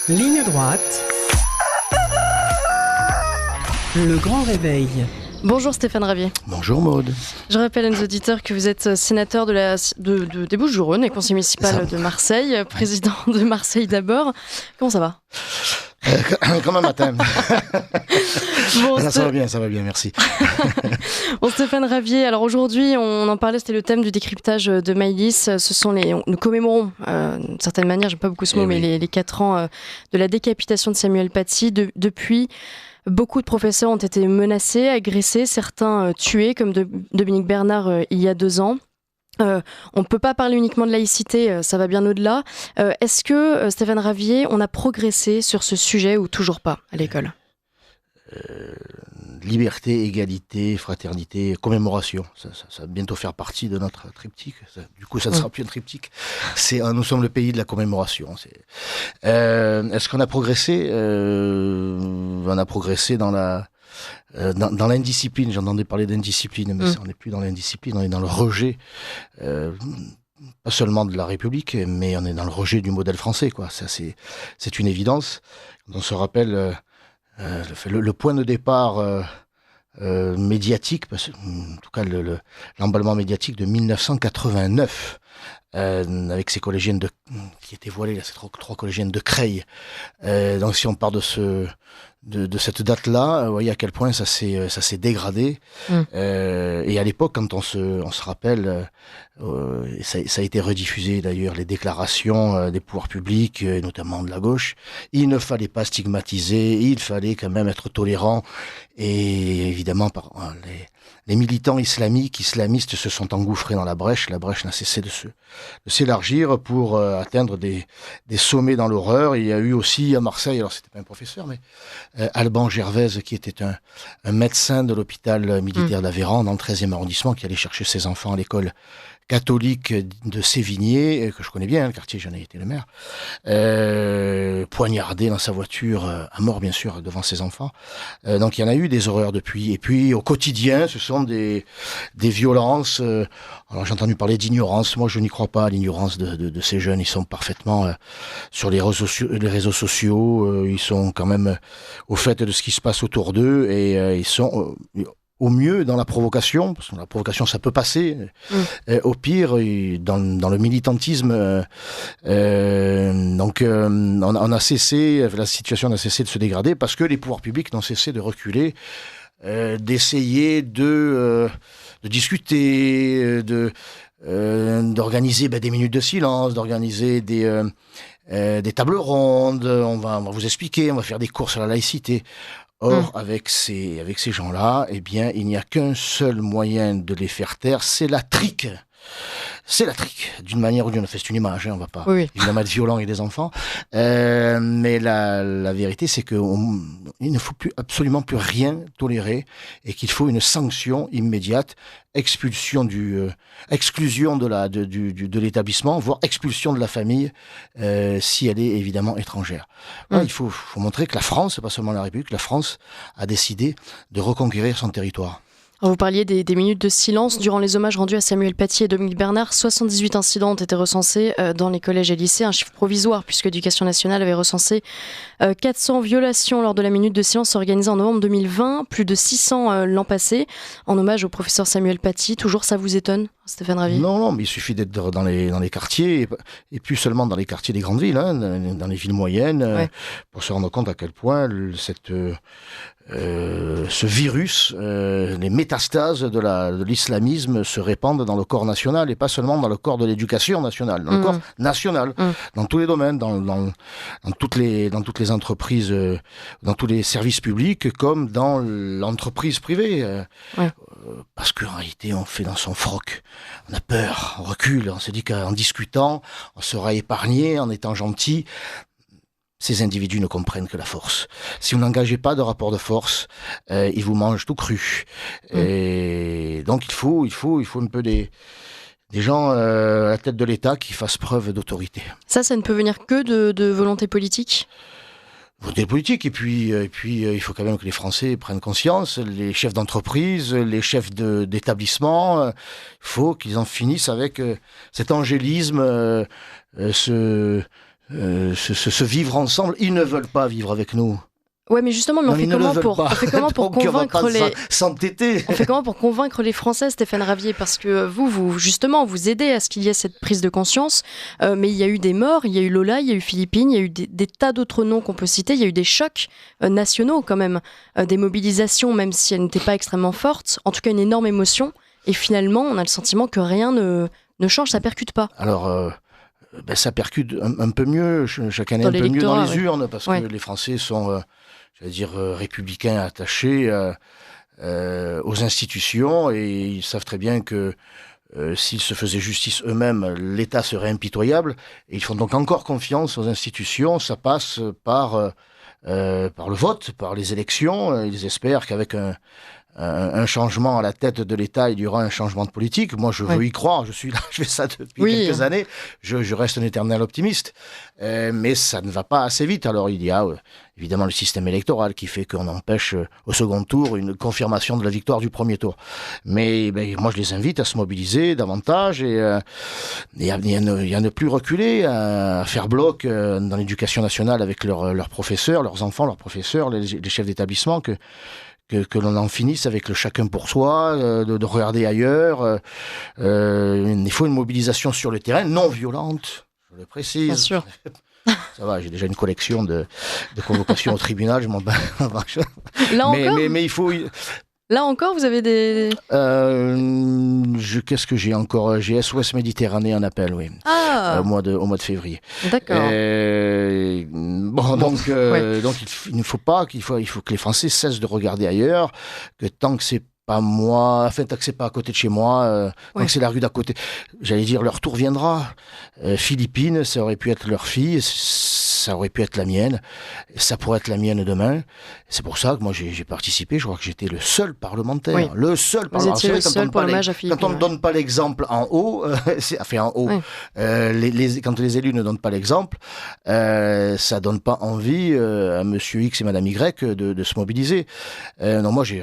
Ligne droite. Le grand réveil. Bonjour Stéphane Ravier. Bonjour Maude. Je rappelle à nos auditeurs que vous êtes sénateur des Bouches-du-Rhône et conseiller municipal de Marseille, président de Marseille d'abord. Comment ça va ? Comme un matin. Bon, ça va bien, merci. Bon, Stéphane Ravier, alors aujourd'hui, on en parlait, c'était le thème du décryptage de Maïlis. Nous commémorons, d'une certaine manière, j'aime pas beaucoup ce mot, mais les 4 ans de la décapitation de Samuel Paty. Depuis, beaucoup de professeurs ont été menacés, agressés, certains tués, comme Dominique Bernard il y a 2 ans. On ne peut pas parler uniquement de laïcité, ça va bien au-delà. Est-ce que, Stéphane Ravier, on a progressé sur ce sujet ou toujours pas à l'école ? Liberté, égalité, fraternité, commémoration. Ça va bientôt faire partie de notre triptyque. Du coup, ça ne sera plus un triptyque. Nous sommes le pays de la commémoration. Est-ce qu'on a progressé ? On a progressé dans l'indiscipline. J'entendais parler d'indiscipline, mais on n'est plus dans l'indiscipline, on est dans le rejet. Pas seulement de la République, mais on est dans le rejet du modèle français, quoi. Ça, c'est une évidence. On se rappelle le point de départ médiatique, en tout cas l'emballement médiatique de 1989, avec ces collégiennes qui étaient voilées, ces 3 collégiennes de Creil. Donc si on part de cette date-là, vous voyez à quel point ça s'est dégradé. Et à l'époque, quand on se rappelle, ça a été rediffusé d'ailleurs, les déclarations des pouvoirs publics, notamment de la gauche, il ne fallait pas stigmatiser, il fallait quand même être tolérant. Et évidemment, les militants islamistes se sont engouffrés dans la brèche. La brèche n'a cessé de s'élargir pour atteindre des sommets dans l'horreur. Il y a eu aussi à Marseille, alors c'était pas un professeur, mais Alban Gervaise, qui était un médecin de l'hôpital militaire d'Aveyran, dans le 13e arrondissement, qui allait chercher ses enfants à l'école catholique de Sévigné, que je connais bien, le quartier, j'en ai été le maire, poignardé dans sa voiture, à mort bien sûr, devant ses enfants. Donc il y en a eu des horreurs depuis. Et puis au quotidien, ce sont des violences. Alors j'ai entendu parler d'ignorance. Moi je n'y crois pas à l'ignorance de ces jeunes. Ils sont parfaitement sur les réseaux sociaux. Ils sont quand même au fait de ce qui se passe autour d'eux et ils sont au mieux dans la provocation, parce que la provocation ça peut passer, au pire dans le militantisme. Donc on a cessé, la situation n'a cessé de se dégrader parce que les pouvoirs publics n'ont cessé de reculer, d'essayer de discuter, d'organiser des minutes de silence, d'organiser des tables rondes. On va vous expliquer, on va faire des cours sur la laïcité. Or, avec ces gens-là, eh bien, il n'y a qu'un seul moyen de les faire taire, c'est la trique. C'est la trique, d'une manière ou d'une autre. C'est une image, on va pas évidemment être violent avec des enfants. Mais la vérité, c'est qu'il ne faut absolument plus rien tolérer et qu'il faut une sanction immédiate, exclusion de l'établissement, voire expulsion de la famille si elle est évidemment étrangère. Voilà, il faut montrer que la France, pas seulement la République, la France a décidé de reconquérir son territoire. Vous parliez des minutes de silence. Durant les hommages rendus à Samuel Paty et Dominique Bernard, 78 incidents ont été recensés dans les collèges et lycées, un chiffre provisoire puisque l'Éducation nationale avait recensé 400 violations lors de la minute de silence organisée en novembre 2020, plus de 600 l'an passé, en hommage au professeur Samuel Paty. Toujours ça vous étonne, Stéphane Ravier ? Non, mais il suffit d'être dans les quartiers, et plus seulement dans les quartiers des grandes villes, dans les villes moyennes, pour se rendre compte à quel point ce virus, les métastases de l'islamisme se répandent dans le corps national et pas seulement dans le corps de l'éducation nationale, dans le corps national, dans tous les domaines, dans toutes les entreprises, dans tous les services publics comme dans l'entreprise privée. Parce qu'en réalité, on fait dans son froc. On a peur, on recule, on se dit qu'en discutant, on sera épargné, en étant gentil. Ces individus ne comprennent que la force. Si vous n'engagez pas de rapport de force, ils vous mangent tout cru. Et donc il faut un peu des gens à la tête de l'État qui fassent preuve d'autorité. Ça ne peut venir que de volonté politique ? Volonté politique, et puis il faut quand même que les Français prennent conscience, les chefs d'entreprise, les chefs d'établissement, il faut qu'ils en finissent avec cet angélisme, ce vivre ensemble. Ils ne veulent pas vivre avec nous. Ouais, mais justement, on fait comment pour convaincre s'entêter. On fait comment pour convaincre les Français, Stéphane Ravier? Parce que vous justement, vous aidez à ce qu'il y ait cette prise de conscience. Mais il y a eu des morts, il y a eu Lola, il y a eu Philippine, il y a eu des tas d'autres noms qu'on peut citer. Il y a eu des chocs nationaux quand même, des mobilisations, même si elles n'étaient pas extrêmement fortes. En tout cas, une énorme émotion. Et finalement, on a le sentiment que rien ne change, ça percute pas. Alors, ça percute un peu mieux, chaque année un peu mieux dans les urnes, parce que les Français sont, républicains attachés aux institutions, et ils savent très bien que s'ils se faisaient justice eux-mêmes, l'État serait impitoyable, et ils font donc encore confiance aux institutions. Ça passe par le vote, par les élections. Ils espèrent qu'avec un changement à la tête de l'État, il y aura un changement de politique. Moi, je veux y croire. Je suis là, je fais ça depuis quelques années. Je reste un éternel optimiste. Mais ça ne va pas assez vite. Alors, il y a évidemment le système électoral qui fait qu'on empêche au second tour une confirmation de la victoire du premier tour. Mais moi, je les invite à se mobiliser davantage et à ne plus reculer, à faire bloc dans l'éducation nationale avec leurs professeurs, leurs enfants, leurs professeurs, les chefs d'établissement, que l'on en finisse avec le chacun pour soi, de regarder ailleurs. Il faut une mobilisation sur le terrain, non violente, je le précise. Bien sûr. Ça va, j'ai déjà une collection de convocations au tribunal, je m'en bats. Là encore mais il faut... Là encore, vous avez des... Qu'est-ce que j'ai encore? J'ai SOS Méditerranée en appel, oui. Ah. Au mois de février. D'accord. Donc il ne faut pas il faut que les Français cessent de regarder ailleurs, que tant que c'est pas moi, enfin tant que c'est pas à côté de chez moi, tant que c'est la rue d'à côté, j'allais dire leur tour viendra. Philippine, ça aurait pu être leur fille, ça aurait pu être la mienne, ça pourrait être la mienne demain. C'est pour ça que moi j'ai participé. Je crois que j'étais le seul parlementaire, le seul parlementaire. Vous étiez le seul pour l'hommage à Philippine. Quand on ne donne pas l'exemple en haut, quand les élus ne donnent pas l'exemple, ça donne pas envie à Monsieur X et Madame Y de se mobiliser. Non, moi j'ai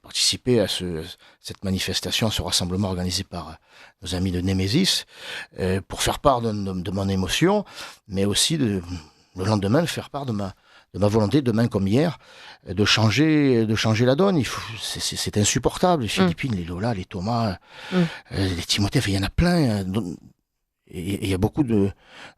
participé à cette manifestation, ce rassemblement organisé par nos amis de Némésis, pour faire part de mon émotion, mais aussi le lendemain de faire part de ma volonté, demain comme hier, de changer la donne. C'est insupportable. Les Philippines, les Lola, les Thomas, les Timothée, il y en a plein. Et il y a beaucoup dont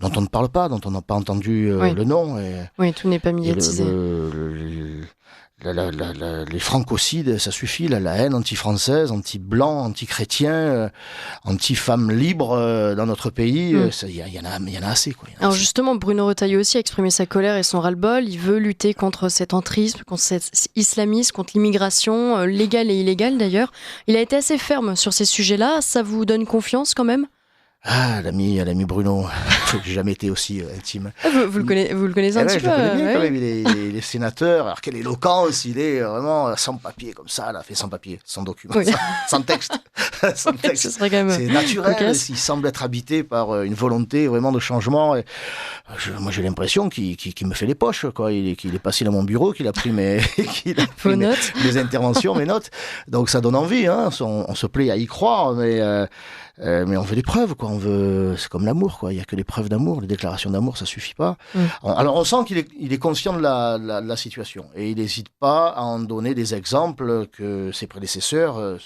on ne parle pas, dont on n'a pas entendu le nom. Oui, tout n'est pas médiatisé. Les francocides, ça suffit, la haine anti-française, anti-blanc, anti-chrétien, anti-femme libre dans notre pays, il y en a assez. Alors justement, Bruno Retailleau aussi a exprimé sa colère et son ras-le-bol. Il veut lutter contre cet entrisme, contre cet islamisme, contre l'immigration, légale et illégale d'ailleurs. Il a été assez ferme sur ces sujets-là. Ça vous donne confiance quand même ? Ah, l'ami Bruno, j'ai jamais été aussi intime. Vous le connaissez un petit peu. Je le connais bien quand même, il est sénateur. Alors quelle éloquence, il est vraiment sans papier comme ça, là, fait sans papier, sans document, sans texte. Sans texte. Ce serait quand même c'est naturel, cocasse. Il semble être habité par une volonté vraiment de changement. Et moi j'ai l'impression qu'il me fait les poches, quoi. Qu'il est passé dans mon bureau, qu'il a pris mes interventions, mes notes. Donc ça donne envie, hein. On se plaît à y croire, mais on veut des preuves, quoi. C'est comme l'amour, quoi. Il y a que des preuves d'amour, les déclarations d'amour, ça suffit pas. Alors on sent qu'il est conscient de la situation et il n'hésite pas à en donner des exemples que ses prédécesseurs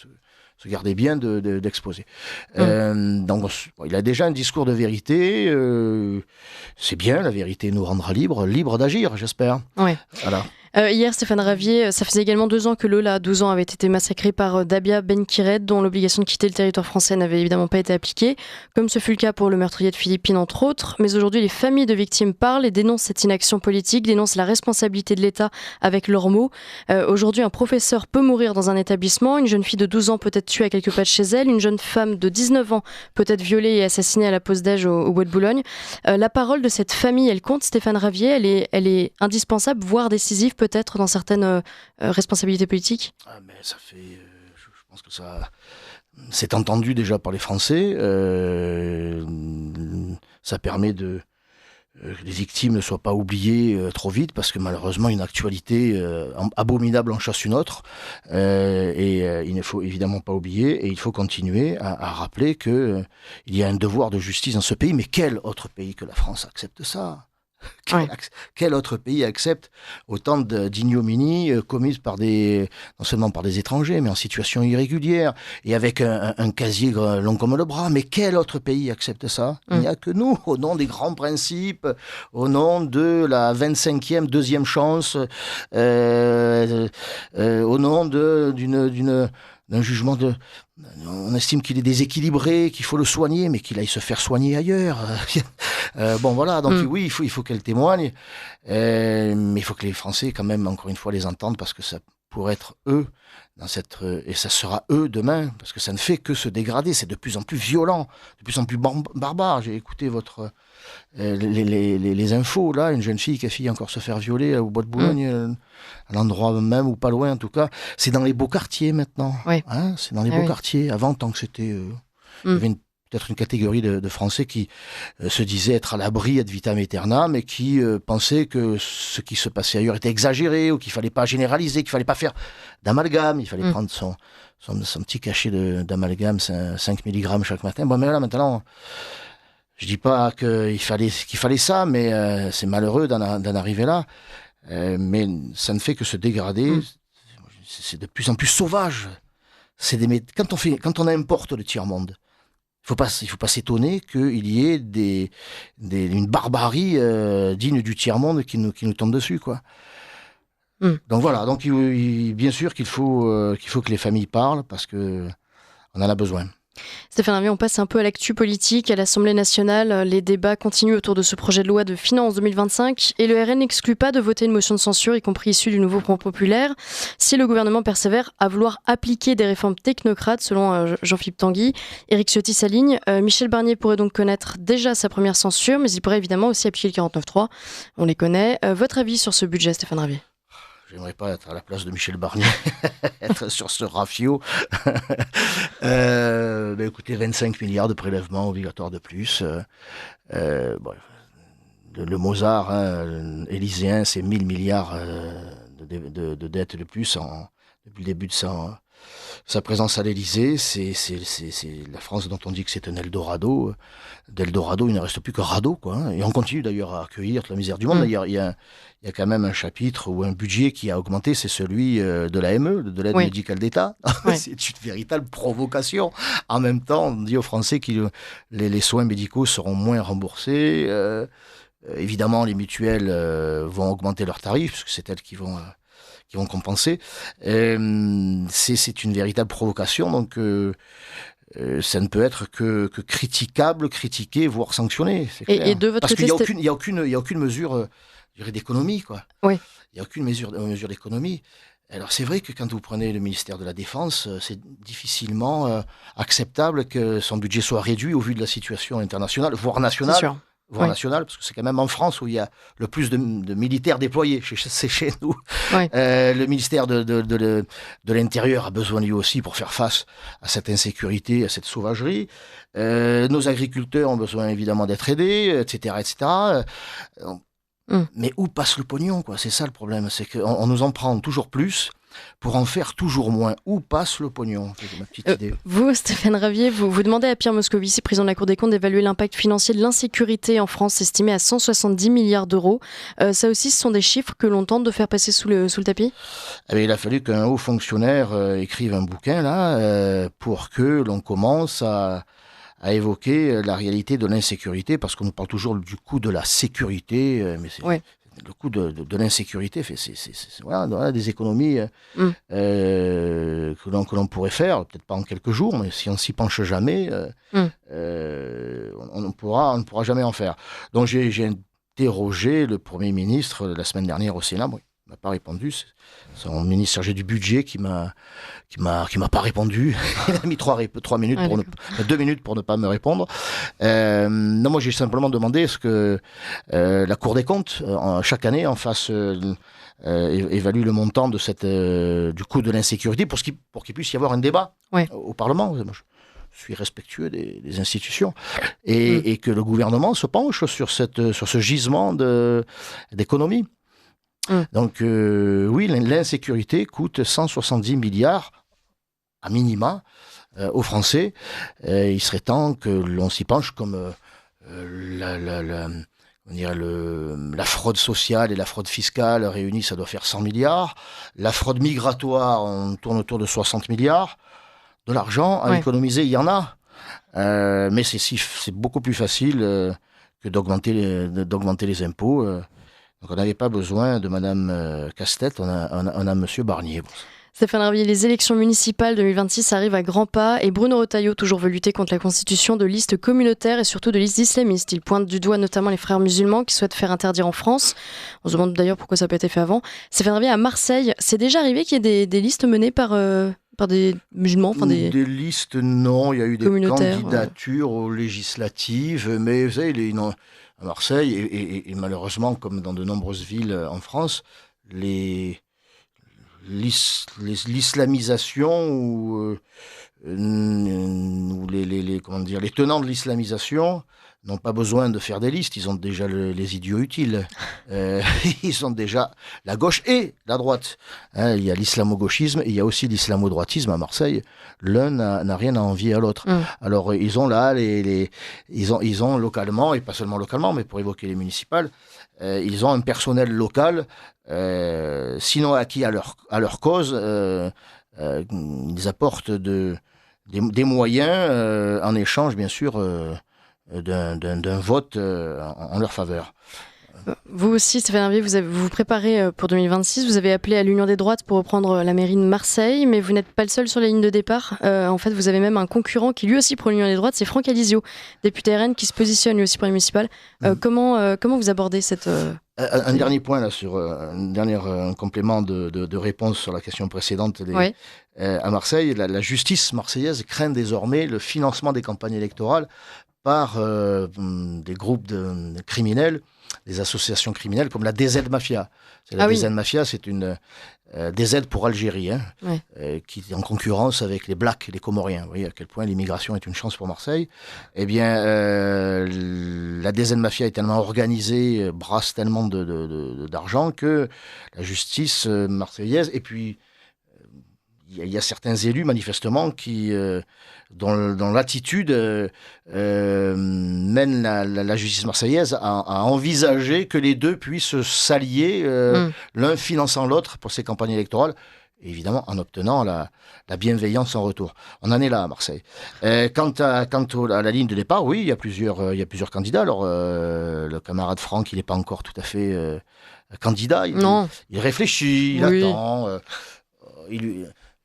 se gardaient bien d'exposer. Donc il a déjà un discours de vérité. C'est bien, la vérité nous rendra libres d'agir, j'espère. Ouais. Voilà. Hier, Stéphane Ravier, ça faisait également 2 ans que Lola, à 12 ans, avait été massacrée par Dabia Ben-Kired, dont l'obligation de quitter le territoire français n'avait évidemment pas été appliquée, comme ce fut le cas pour le meurtrier de Philippine, entre autres. Mais aujourd'hui, les familles de victimes parlent et dénoncent cette inaction politique, dénoncent la responsabilité de l'État avec leurs mots. Aujourd'hui, un professeur peut mourir dans un établissement, une jeune fille de 12 ans peut être tuée à quelques pas de chez elle, une jeune femme de 19 ans peut être violée et assassinée à la pause déj au Bois de Boulogne. La parole de cette famille, elle compte, Stéphane Ravier, elle est indispensable, voire décisive peut-être dans certaines responsabilités politiques. Mais ça fait, je pense que ça, c'est entendu déjà par les Français. Ça permet les victimes ne soient pas oubliées trop vite, parce que malheureusement une actualité abominable en chasse une autre, il ne faut évidemment pas oublier, et il faut continuer à rappeler que il y a un devoir de justice dans ce pays. Mais quel autre pays que la France accepte ça? Quel autre pays accepte autant d'ignominies commises non seulement par des étrangers, mais en situation irrégulière et avec un casier long comme le bras? Mais quel autre pays accepte ça? Il n'y a que nous, au nom des grands principes, au nom de la 25e deuxième chance, au nom d'un jugement on estime qu'il est déséquilibré, qu'il faut le soigner, mais qu'il aille se faire soigner ailleurs. Bon, voilà, donc oui, il faut qu'elle témoigne, mais il faut que les Français, quand même, encore une fois, les entendent, parce que ça pourrait être eux, et ça sera eux demain, parce que ça ne fait que se dégrader, c'est de plus en plus violent, de plus en plus barbare. J'ai écouté les infos, là, une jeune fille qui a failli encore se faire violer au bois de Boulogne, à l'endroit même, ou pas loin en tout cas. C'est dans les beaux quartiers maintenant, c'est dans les beaux quartiers. Avant, tant que c'était... il y avait peut-être une catégorie de Français qui se disaient être à l'abri ad vitam aeternam, et qui pensaient que ce qui se passait ailleurs était exagéré, ou qu'il fallait pas généraliser, qu'il fallait pas faire d'amalgame, il fallait prendre son petit cachet d'amalgame, 5 mg chaque matin. Bon, mais là, maintenant, je dis pas qu'il fallait ça, mais c'est malheureux d'en arriver là. Mais ça ne fait que se dégrader. C'est de plus en plus sauvage. Quand on importe le tiers-monde, il faut pas s'étonner qu'il y ait une barbarie digne du tiers-monde qui nous tombe dessus, quoi. Donc voilà. Donc bien sûr qu'il faut que les familles parlent, parce que on en a besoin. Stéphane Ravier, on passe un peu à l'actu politique. À l'Assemblée nationale, les débats continuent autour de ce projet de loi de finances 2025, et le RN n'exclut pas de voter une motion de censure, y compris issue du nouveau Front populaire, si le gouvernement persévère à vouloir appliquer des réformes technocrates, selon Jean-Philippe Tanguy. Éric Ciotti s'aligne. Michel Barnier pourrait donc connaître déjà sa première censure, mais il pourrait évidemment aussi appliquer le 49.3. On les connaît. Votre avis sur ce budget, Stéphane Ravier? J'aimerais pas être à la place de Michel Barnier, être sur ce rafio. Écoutez, 25 milliards de prélèvements obligatoires de plus. Le Mozart élyséen, c'est 1000 milliards de dettes de plus depuis le début de sa présence à l'Élysée. C'est la France dont on dit que c'est un Eldorado. D'Eldorado, il ne reste plus que radeau, quoi. Et on continue d'ailleurs à accueillir toute la misère du monde. D'ailleurs, il y a quand même un chapitre ou un budget qui a augmenté, c'est celui de l'AME, de l'aide médicale d'État. C'est une véritable provocation. En même temps, on dit aux Français que les soins médicaux seront moins remboursés. Évidemment, les mutuelles vont augmenter leurs tarifs, parce que c'est elles qui vont compenser. C'est une véritable provocation, donc ça ne peut être que critiquable, critiqué, voire sanctionné. C'est clair. Et de votre côté, parce qu'il n'y a aucune mesure d'économie, quoi. Oui. Il n'y a aucune mesure d'économie. Alors c'est vrai que quand vous prenez le ministère de la Défense, c'est difficilement acceptable que son budget soit réduit au vu de la situation internationale, voire nationale. C'est sûr. National, parce que c'est quand même en France où il y a le plus de militaires déployés, c'est chez nous. Le ministère de l'Intérieur a besoin lui aussi pour faire face à cette insécurité, à cette sauvagerie. Nos agriculteurs ont besoin évidemment d'être aidés, etc. Mais où passe le pognon, quoi? C'est ça le problème, c'est qu'on nous en prend toujours plus pour en faire toujours moins. Où passe le pognon? C'est ma petite idée. Vous, Stéphane Ravier, vous demandez à Pierre Moscovici, président de la Cour des comptes, d'évaluer l'impact financier de l'insécurité en France, estimé à 170 milliards d'euros. Ça aussi, ce sont des chiffres que l'on tente de faire passer sous le tapis? Il a fallu qu'un haut fonctionnaire écrive un bouquin là pour que l'on commence à évoquer la réalité de l'insécurité, parce qu'on nous parle toujours du coût de la sécurité, mais c'est le coût de l'insécurité, voilà, des économies que l'on pourrait faire, peut-être pas en quelques jours, mais si on s'y penche jamais, on ne pourra jamais en faire. Donc j'ai interrogé le Premier ministre la semaine dernière au Sénat. Bon, il m'a pas répondu. C'est son ministre chargé du budget qui m'a pas répondu. Il a mis 2 minutes pour ne pas me répondre. Non, moi j'ai simplement demandé est-ce que la Cour des comptes chaque année en fasse évalue le montant de du coût de l'insécurité pour qu'il puisse y avoir un débat au Parlement. suis respectueux des institutions et que le gouvernement se penche sur ce gisement d'économie. Donc oui, l'insécurité coûte 170 milliards à minima aux Français. Il serait temps que l'on s'y penche comme la fraude sociale et la fraude fiscale réunies, ça doit faire 100 milliards. La fraude migratoire, on tourne autour de 60 milliards. De l'argent à économiser, il y en a. Mais c'est beaucoup plus facile que d'augmenter les impôts. Donc on n'avait pas besoin de Madame Casse-Tête, on a Monsieur Barnier. Stéphane Ravier, les élections municipales 2026 arrivent à grands pas et Bruno Retailleau toujours veut lutter contre la constitution de listes communautaires et surtout de listes islamistes. Il pointe du doigt notamment les frères musulmans qui souhaitent faire interdire en France. On se demande d'ailleurs pourquoi ça n'a pas été fait avant. Stéphane Ravier, à Marseille, c'est déjà arrivé qu'il y ait des listes menées par des musulmans, des listes, non. Il y a eu des candidatures aux législatives, mais vous savez, à Marseille et malheureusement, comme dans de nombreuses villes en France, l'islamisation ou les tenants de l'islamisation n'ont pas besoin de faire des listes, ils ont déjà les idiots utiles. Ils ont déjà la gauche et la droite. Il y a l'islamo-gauchisme et il y a aussi l'islamo-droitisme à Marseille. L'un n'a rien à envier à l'autre. Alors ils ont là, ils ont localement, et pas seulement localement, mais pour évoquer les municipales, ils ont un personnel local, sinon acquis à leur cause, ils apportent des moyens en échange, bien sûr, d'un vote en leur faveur. Vous aussi, Stéphane Ravier, vous vous préparez pour 2026. Vous avez appelé à l'Union des droites pour reprendre la mairie de Marseille, mais vous n'êtes pas le seul sur la ligne de départ. En fait, vous avez même un concurrent qui lui aussi prend l'Union des droites, c'est Franck Alizio, député RN qui se positionne lui aussi pour les municipales. Comment vous abordez cette... Un dernier point là sur un complément de réponse sur la question précédente. À Marseille, la justice marseillaise craint désormais le financement des campagnes électorales par des groupes criminels, des associations criminelles comme la DZ Mafia. DZ Mafia, c'est une DZ pour Algérie, qui est en concurrence avec les Blacks, les Comoriens. Vous voyez à quel point l'immigration est une chance pour Marseille. Eh bien, la DZ Mafia est tellement organisée, brasse tellement d'argent que la justice marseillaise, et puis il y a certains élus manifestement dont l'attitude mène la justice marseillaise à envisager que les deux puissent s'allier, l'un finançant l'autre pour ses campagnes électorales, et évidemment en obtenant la bienveillance en retour. On en est là à Marseille. Quant à la ligne de départ, oui, il y a plusieurs candidats. Alors le camarade Franck, il n'est pas encore tout à fait candidat. Il réfléchit, il attend.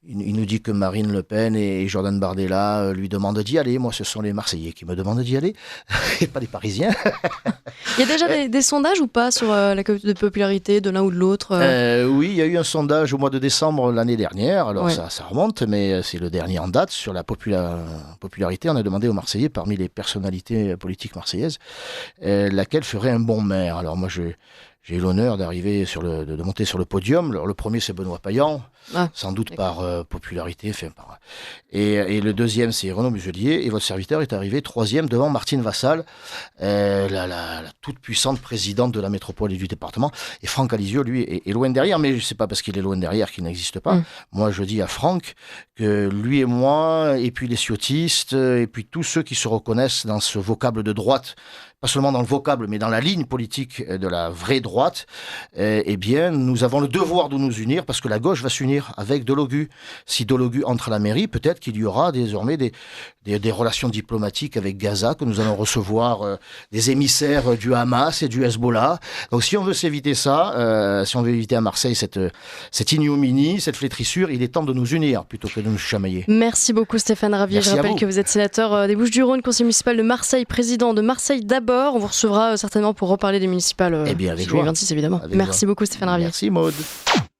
Il nous dit que Marine Le Pen et Jordan Bardella lui demandent d'y aller. Moi, ce sont les Marseillais qui me demandent d'y aller, et pas les Parisiens. Il y a déjà des sondages ou pas sur la cote de popularité de l'un ou de l'autre Oui, il y a eu un sondage au mois de décembre l'année dernière. Alors ça remonte, mais c'est le dernier en date sur la popularité. On a demandé aux Marseillais, parmi les personnalités politiques marseillaises, laquelle ferait un bon maire. Alors moi, j'ai eu l'honneur de monter sur le podium. Alors, le premier, c'est Benoît Payan, sans doute par popularité. Et le deuxième, c'est Renaud Muselier. Et votre serviteur est arrivé troisième devant Martine Vassal, la toute puissante présidente de la métropole et du département. Et Franck Alizio, lui, est loin derrière. Mais c'est pas parce qu'il est loin derrière qu'il n'existe pas. Moi, je dis à Franck que lui et moi, et puis les ciotistes, et puis tous ceux qui se reconnaissent dans ce vocable de droite, pas seulement dans le vocable, mais dans la ligne politique de la vraie droite, eh bien, nous avons le devoir de nous unir, parce que la gauche va s'unir avec Delogu. Si Delogu entre à la mairie, peut-être qu'il y aura désormais des relations diplomatiques avec Gaza, que nous allons recevoir des émissaires du Hamas et du Hezbollah. Donc si on veut s'éviter ça, si on veut éviter à Marseille cette ignominie, cette flétrissure, il est temps de nous unir, plutôt que de nous chamailler. Merci beaucoup Stéphane Ravier. Merci. Je rappelle que vous êtes sénateur des Bouches-du-Rhône, conseiller municipal de Marseille, président de Marseille d'abord. On vous recevra certainement pour reparler des municipales. Eh bien, avec 2026 évidemment. Merci beaucoup Stéphane Ravier. Merci Maude.